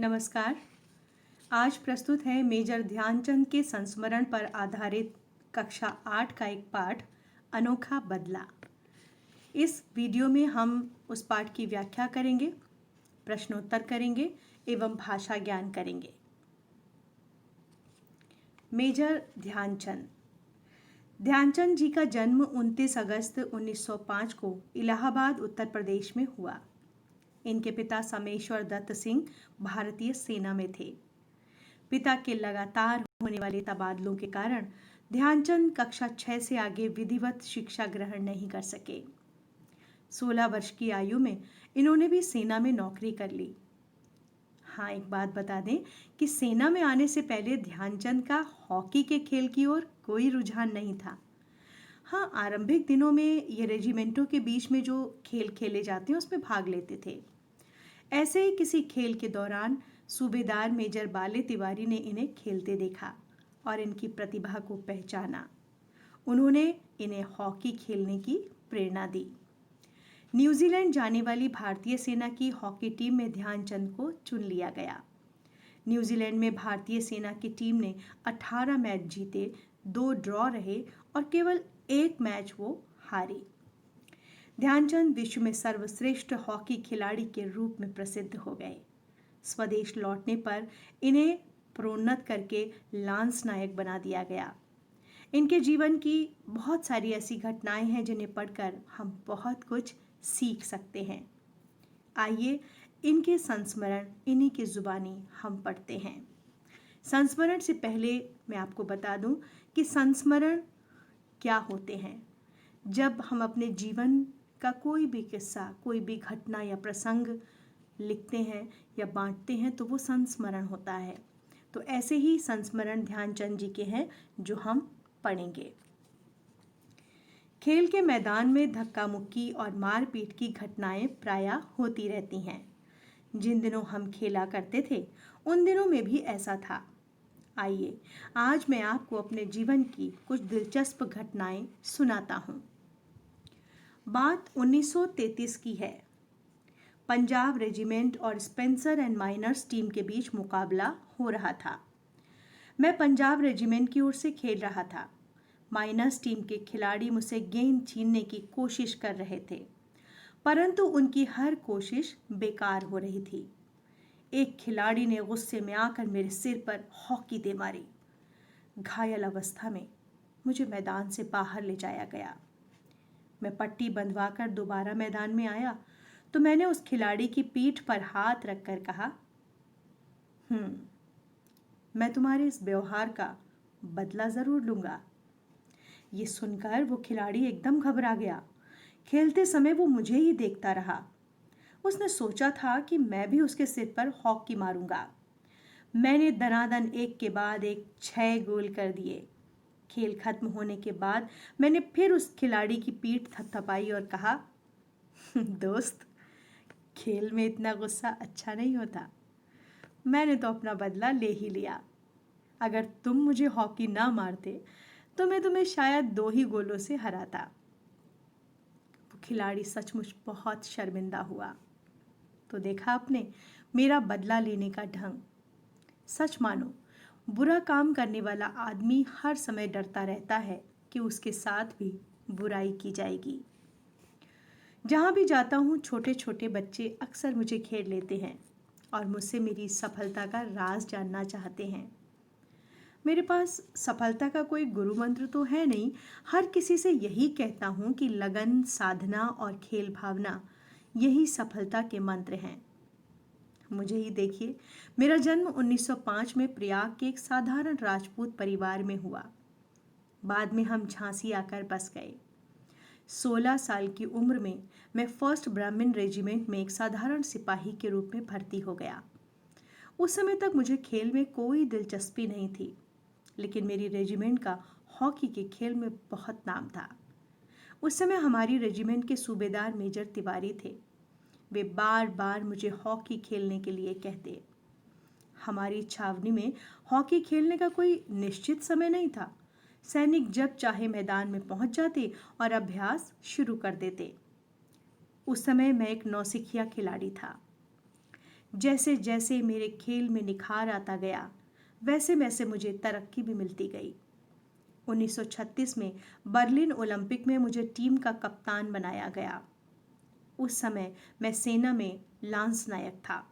नमस्कार। आज प्रस्तुत है मेजर ध्यानचंद के संस्मरण पर आधारित कक्षा 8 का एक पाठ अनोखा बदला। इस वीडियो में हम उस पाठ की व्याख्या करेंगे, प्रश्नोत्तर करेंगे एवं भाषा ज्ञान करेंगे। मेजर ध्यानचंद। ध्यानचंद जी का जन्म 29 अगस्त 1905 को इलाहाबाद उत्तर प्रदेश में हुआ। इनके पिता समेश्वर दत्त सिंह भारतीय सेना में थे। पिता के लगातार होने वाले तबादलों के कारण ध्यानचंद कक्षा 6 से आगे विधिवत शिक्षा ग्रहण नहीं कर सके। 16 वर्ष की आयु में इन्होंने भी सेना में नौकरी कर ली। हाँ, एक बात बता दें कि सेना में आने से पहले ध्यानचंद का हॉकी के खेल की ओर कोई रुझान नहीं था। हाँ, आरंभिक दिनों में ये रेजिमेंटों के बीच में जो खेल खेले जाते हैं उसमें भाग लेते थे। ऐसे ही किसी खेल के दौरान सूबेदार मेजर बाले तिवारी ने इन्हें खेलते देखा और इनकी प्रतिभा को पहचाना। उन्होंने इन्हें हॉकी खेलने की प्रेरणा दी। न्यूजीलैंड जाने वाली भारतीय सेना की हॉकी टीम में ध्यानचंद को चुन लिया गया। न्यूजीलैंड में भारतीय सेना की टीम ने 18 मैच जीते, 2 ड्रॉ रहे और केवल 1 मैच वो हारी। ध्यानचंद विश्व में सर्वश्रेष्ठ हॉकी खिलाड़ी के रूप में प्रसिद्ध हो गए। स्वदेश लौटने पर इन्हें प्रोन्नत करके लांस नायक बना दिया गया। इनके जीवन की बहुत सारी ऐसी घटनाएं हैं जिन्हें पढ़कर हम बहुत कुछ सीख सकते हैं। आइए इनके संस्मरण इन्हीं की जुबानी हम पढ़ते हैं। संस्मरण से पहले मैं आपको बता दूं कि संस्मरण क्या होते हैं। जब हम अपने जीवन का कोई भी किस्सा, कोई भी घटना या प्रसंग लिखते हैं या बांटते हैं तो वो संस्मरण होता है। तो ऐसे ही संस्मरण ध्यानचंद जी के हैं जो हम पढ़ेंगे। खेल के मैदान में धक्का मुक्की और मारपीट की घटनाएं प्रायः होती रहती हैं। जिन दिनों हम खेला करते थे उन दिनों में भी ऐसा था। आइए आज मैं आपको अपने जीवन की कुछ दिलचस्प घटनाएं सुनाता हूँ। बात 1933 की है। पंजाब रेजिमेंट और स्पेंसर एंड माइनर्स टीम के बीच मुकाबला हो रहा था। मैं पंजाब रेजिमेंट की ओर से खेल रहा था। माइनर्स टीम के खिलाड़ी मुझसे गेंद छीनने की कोशिश कर रहे थे, परंतु उनकी हर कोशिश बेकार हो रही थी। एक खिलाड़ी ने गुस्से में आकर मेरे सिर पर हॉकी दे मारी। घायल अवस्था में मुझे मैदान से बाहर ले जाया गया। मैं पट्टी बंधवाकर दोबारा मैदान में आया तो मैंने उस खिलाड़ी की पीठ पर हाथ रखकर कहा, मैं तुम्हारे इस व्यवहार का बदला जरूर लूंगा। ये सुनकर वो खिलाड़ी एकदम घबरा गया। खेलते समय वो मुझे ही देखता रहा। उसने सोचा था कि मैं भी उसके सिर पर हॉकी मारूंगा। मैंने दनादन एक के बाद एक 6 गोल कर दिए। खेल खत्म होने के बाद मैंने फिर उस खिलाड़ी की पीठ थपथपाई और कहा, दोस्त, खेल में इतना गुस्सा अच्छा नहीं होता। मैंने तो अपना बदला ले ही लिया। अगर तुम मुझे हॉकी ना मारते तो मैं तुम्हें शायद 2 ही गोलों से हराता। वो खिलाड़ी सचमुच बहुत शर्मिंदा हुआ। तो देखा आपने मेरा बदला लेने का ढंग। सच मानो, बुरा काम करने वाला आदमी हर समय डरता रहता है कि उसके साथ भी बुराई की जाएगी। जहाँ भी जाता हूँ छोटे छोटे बच्चे अक्सर मुझे घेर लेते हैं और मुझसे मेरी सफलता का राज जानना चाहते हैं। मेरे पास सफलता का कोई गुरु मंत्र तो है नहीं। हर किसी से यही कहता हूँ कि लगन, साधना और खेल भावना यही सफलता के मंत्र हैं। मुझे ही देखिए, मेरा जन्म 1905 में प्रयाग के एक साधारण राजपूत परिवार में हुआ। बाद में हम झांसी आकर बस गए। 16 साल की उम्र में मैं फर्स्ट ब्राह्मण रेजिमेंट में एक साधारण सिपाही के रूप में भर्ती हो गया। उस समय तक मुझे खेल में कोई दिलचस्पी नहीं थी, लेकिन मेरी रेजिमेंट का हॉकी के खेल में बहुत नाम था। उस समय हमारी रेजिमेंट के सूबेदार मेजर तिवारी थे। वे बार बार मुझे हॉकी खेलने के लिए कहते। हमारी छावनी में हॉकी खेलने का कोई निश्चित समय नहीं था। सैनिक जब चाहे मैदान में पहुंच जाते और अभ्यास शुरू कर देते। उस समय मैं एक नौसिखिया खिलाड़ी था। जैसे जैसे मेरे खेल में निखार आता गया, वैसे वैसे मुझे तरक्की भी मिलती गई। 1936 में बर्लिन ओलंपिक में मुझे टीम का कप्तान बनाया गया। उस समय मैं सेना में लांस नायक था।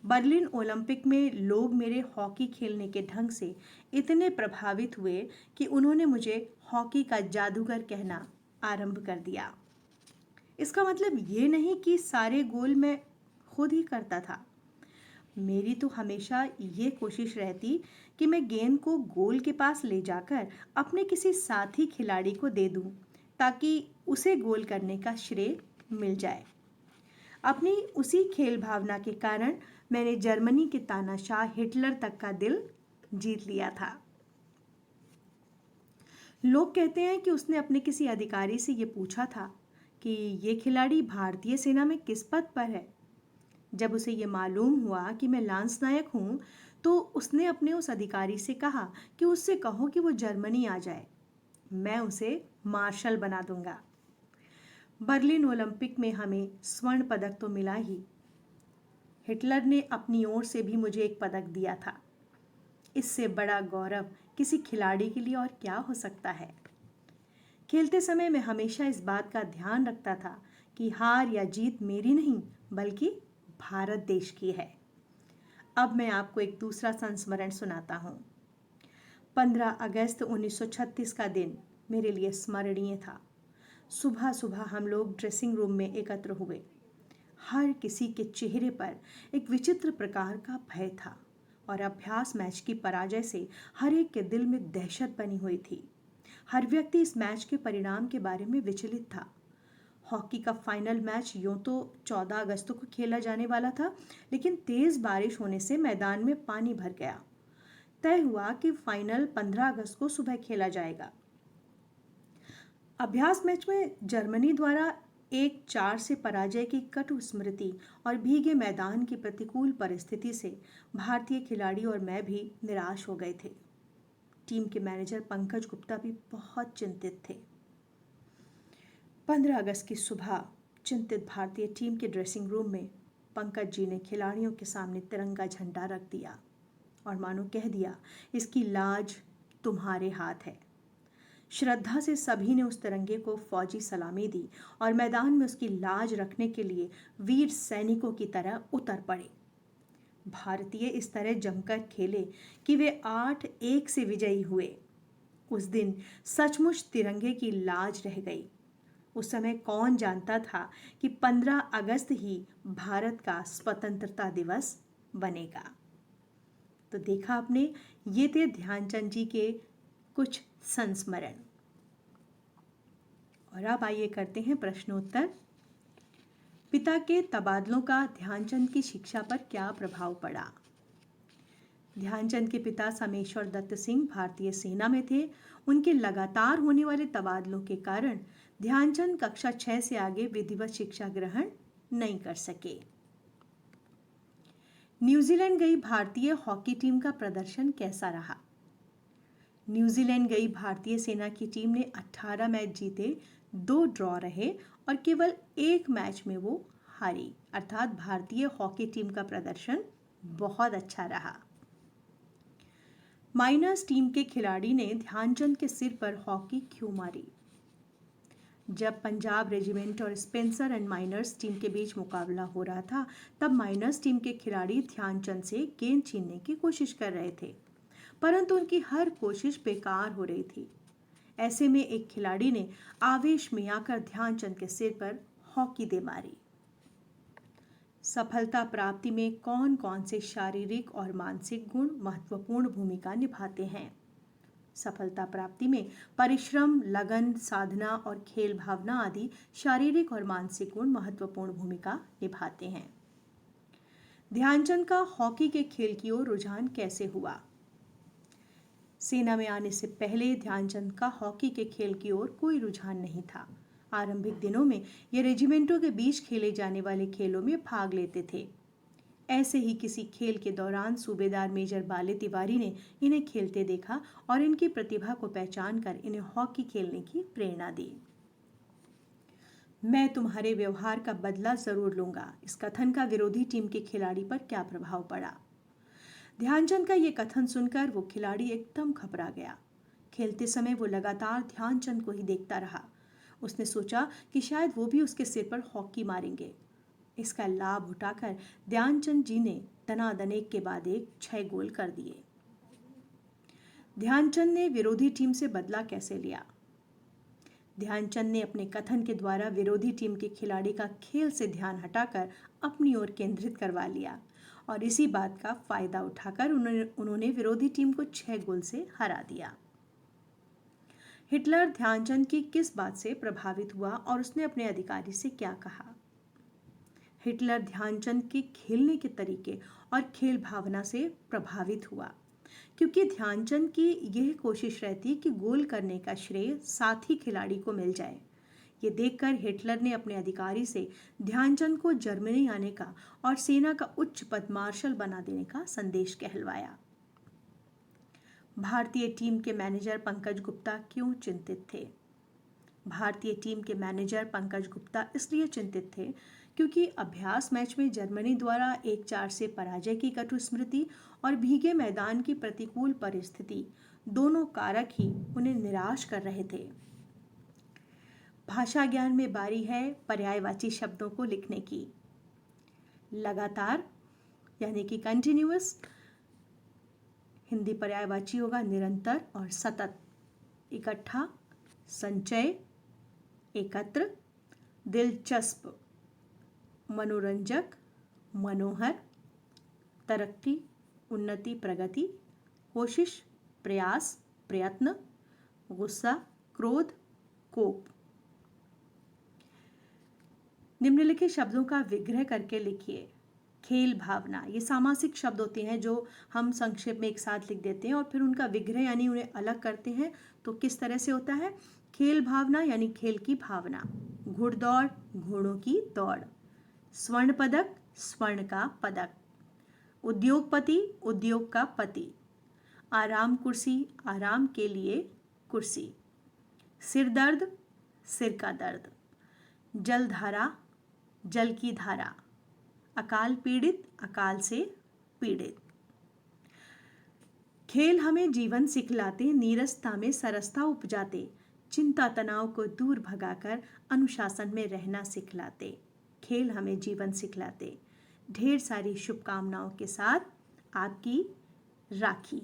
बर्लिन ओलंपिक में लोग मेरे हॉकी खेलने के ढंग से इतने प्रभावित हुए कि उन्होंने मुझे हॉकी का जादूगर कहना आरंभ कर दिया। इसका मतलब ये नहीं कि सारे गोल मैं खुद ही करता था। मेरी तो हमेशा ये कोशिश रहती कि मैं गेंद को गोल के पास ले जाकर अपने किसी साथी खिलाड़ी को दे दूं, ताकि उसे गोल करने का श्रेय मिल जाए। अपनी उसी खेल भावना के कारण मैंने जर्मनी के तानाशाह हिटलर तक का दिल जीत लिया था। लोग कहते हैं कि उसने अपने किसी अधिकारी से ये पूछा था कि ये खिलाड़ी भारतीय सेना में किस पद पर है। जब उसे ये मालूम हुआ कि मैं लांस नायक हूँ, तो उसने अपने उस अधिकारी से कहा कि उससे कहो कि वो जर्मनी आ जाए, मैं उसे मार्शल बना दूंगा। बर्लिन ओलंपिक में हमें स्वर्ण पदक तो मिला ही, हिटलर ने अपनी ओर से भी मुझे एक पदक दिया था। इससे बड़ा गौरव किसी खिलाड़ी के लिए और क्या हो सकता है। खेलते समय मैं हमेशा इस बात का ध्यान रखता था कि हार या जीत मेरी नहीं, बल्कि भारत देश की है। अब मैं आपको एक दूसरा संस्मरण सुनाता हूँ। 15 अगस्त 1936 का दिन मेरे लिए स्मरणीय था। सुबह सुबह हम लोग ड्रेसिंग रूम में एकत्र हुए। हर किसी के चेहरे पर एक विचित्र प्रकार का भय था और अभ्यास मैच की पराजय से हर एक के दिल में दहशत बनी हुई थी। हर व्यक्ति इस मैच के परिणाम के बारे में विचलित था। हॉकी का फाइनल मैच यूं तो 14 अगस्त को खेला जाने वाला था, लेकिन तेज बारिश होने से मैदान में पानी भर गया। तय हुआ कि फाइनल 15 अगस्त को सुबह खेला जाएगा। अभ्यास मैच में जर्मनी द्वारा 1-4 से पराजय की कटु स्मृति और भीगे मैदान की प्रतिकूल परिस्थिति से भारतीय खिलाड़ी और मैं भी निराश हो गए थे। टीम के मैनेजर पंकज गुप्ता भी बहुत चिंतित थे। 15 अगस्त की सुबह चिंतित भारतीय टीम के ड्रेसिंग रूम में पंकज जी ने खिलाड़ियों के सामने तिरंगा झंडा रख दिया और मानो कह दिया, इसकी लाज तुम्हारे हाथ है। श्रद्धा से सभी ने उस तिरंगे को फौजी सलामी दी और मैदान में उसकी लाज रखने के लिए वीर सैनिकों की तरह उतर पड़े। भारतीय इस तरह जमकर खेले कि वे 8-1 से विजयी हुए। उस दिन सचमुच तिरंगे की लाज रह गई। उस समय कौन जानता था कि 15 अगस्त ही भारत का स्वतंत्रता दिवस बनेगा। तो देखा आपने, ये थे ध्यानचंद जी के कुछ संस्मरण। और अब आइए करते हैं प्रश्नोत्तर। पिता के तबादलों का ध्यानचंद की शिक्षा पर क्या प्रभाव पड़ा? ध्यानचंद के पिता समेश्वर दत्त सिंह भारतीय सेना में थे। उनके लगातार होने वाले तबादलों के कारण ध्यानचंद कक्षा 6 से आगे विधिवत शिक्षा ग्रहण नहीं कर सके। न्यूजीलैंड गई भारतीय हॉकी टीम का प्रदर्शन कैसा रहा? न्यूजीलैंड गई भारतीय सेना की टीम ने 18 मैच जीते, 2 ड्रॉ रहे और केवल 1 मैच में वो हारी। अर्थात भारतीय हॉकी टीम का प्रदर्शन बहुत अच्छा रहा। माइनर्स टीम के खिलाड़ी ने ध्यानचंद के सिर पर हॉकी क्यों मारी? जब पंजाब रेजिमेंट और स्पेंसर एंड माइनर्स टीम के बीच मुकाबला हो रहा था, तब माइनर्स टीम के खिलाड़ी ध्यानचंद से गेंद छीनने की कोशिश कर रहे थे, परंतु उनकी हर कोशिश बेकार हो रही थी। ऐसे में एक खिलाड़ी ने आवेश में आकर ध्यानचंद के सिर पर हॉकी दे मारी। सफलता प्राप्ति में कौन कौन से शारीरिक और मानसिक गुण महत्वपूर्ण भूमिका निभाते हैं? सफलता प्राप्ति में परिश्रम, लगन, साधना और खेल भावना आदि शारीरिक और मानसिक गुण महत्वपूर्ण भूमिका निभाते हैं। ध्यानचंद का हॉकी के खेल की ओर रुझान कैसे हुआ? सेना में आने से पहले ध्यानचंद का हॉकी के खेल की ओर कोई रुझान नहीं था। आरंभिक दिनों में ये रेजिमेंटों के बीच खेले जाने वाले खेलों में भाग लेते थे। ऐसे ही किसी खेल के दौरान सूबेदार मेजर बाले तिवारी ने इन्हें खेलते देखा और इनकी प्रतिभा को पहचान कर इन्हें हॉकी खेलने की प्रेरणा दी। मैं तुम्हारे व्यवहार का बदला जरूर लूंगा। इस कथन का विरोधी टीम के खिलाड़ी पर क्या प्रभाव पड़ा? ध्यानचंद का ये कथन सुनकर वो खिलाड़ी एकदम घबरा गया। खेलते समय वो लगातार ध्यानचंद को ही देखता रहा। उसने सोचा कि शायद वो भी उसके सिर पर हॉकी मारेंगे। इसका लाभ उठाकर ध्यानचंद जी ने दनादन एक के बाद एक 6 गोल कर दिए। ध्यानचंद ने विरोधी टीम से बदला कैसे लिया? ध्यानचंद ने अपने कथन के द्वारा विरोधी टीम के खिलाड़ी का खेल से ध्यान हटाकर अपनी ओर केंद्रित करवा लिया और इसी बात का फायदा उठाकर उन्होंने विरोधी टीम को 6 गोल से हरा दिया। हिटलर ध्यानचंद की किस बात से प्रभावित हुआ और उसने अपने अधिकारी से क्या कहा? हिटलर ध्यानचंद के खेलने के तरीके और खेल भावना से प्रभावित हुआ, क्योंकि ध्यानचंद की यह कोशिश रहती कि गोल करने का श्रेय साथी खिलाड़ी को मिल जाए। ये देखकर हिटलर ने अपने अधिकारी से ध्यानचंद को जर्मनी आने का और सेना का उच्च पद मार्शल बना देने का संदेश कहलवाया। भारतीय टीम के मैनेजर पंकज गुप्ता क्यों चिंतित थे? भारतीय टीम के मैनेजर पंकज गुप्ता इसलिए चिंतित थे क्योंकि अभ्यास मैच में जर्मनी द्वारा 1-4 से पराजय की कटु स्मृति और भीगे मैदान की प्रतिकूल परिस्थिति दोनों कारक ही उन्हें निराश कर रहे थे। भाषा ज्ञान में बारी है पर्यायवाची शब्दों को लिखने की। लगातार यानी कि कंटिन्यूअस, हिंदी पर्यायवाची होगा निरंतर और सतत। इकट्ठा, संचय, एकत्र, दिलचस्प, मनोरंजक, मनोहर, तरक्की, उन्नति, प्रगति, कोशिश, प्रयास, प्रयत्न, गुस्सा, क्रोध, कोप। निम्नलिखित शब्दों का विग्रह करके लिखिए। खेल भावना, ये सामासिक शब्द होते हैं जो हम संक्षेप में एक साथ लिख देते हैं और फिर उनका विग्रह यानी उन्हें अलग करते हैं। तो किस तरह से होता है? खेल भावना यानी खेल की भावना। घुड़दौड़, घोड़ों की दौड़। स्वर्ण पदक, स्वर्ण का पदक। उद्योगपति, उद्योग का पति। आराम कुर्सी, आराम के लिए कुर्सी। सिर दर्द, सिर का दर्द। जलधारा, जल की धारा। अकाल पीड़ित, अकाल से पीड़ित। खेल हमें जीवन सिखलाते, नीरसता में सरसता उपजाते, चिंता तनाव को दूर भगाकर अनुशासन में रहना सिखलाते। खेल हमें जीवन सिखलाते। ढेर सारी शुभकामनाओं के साथ आपकी राखी।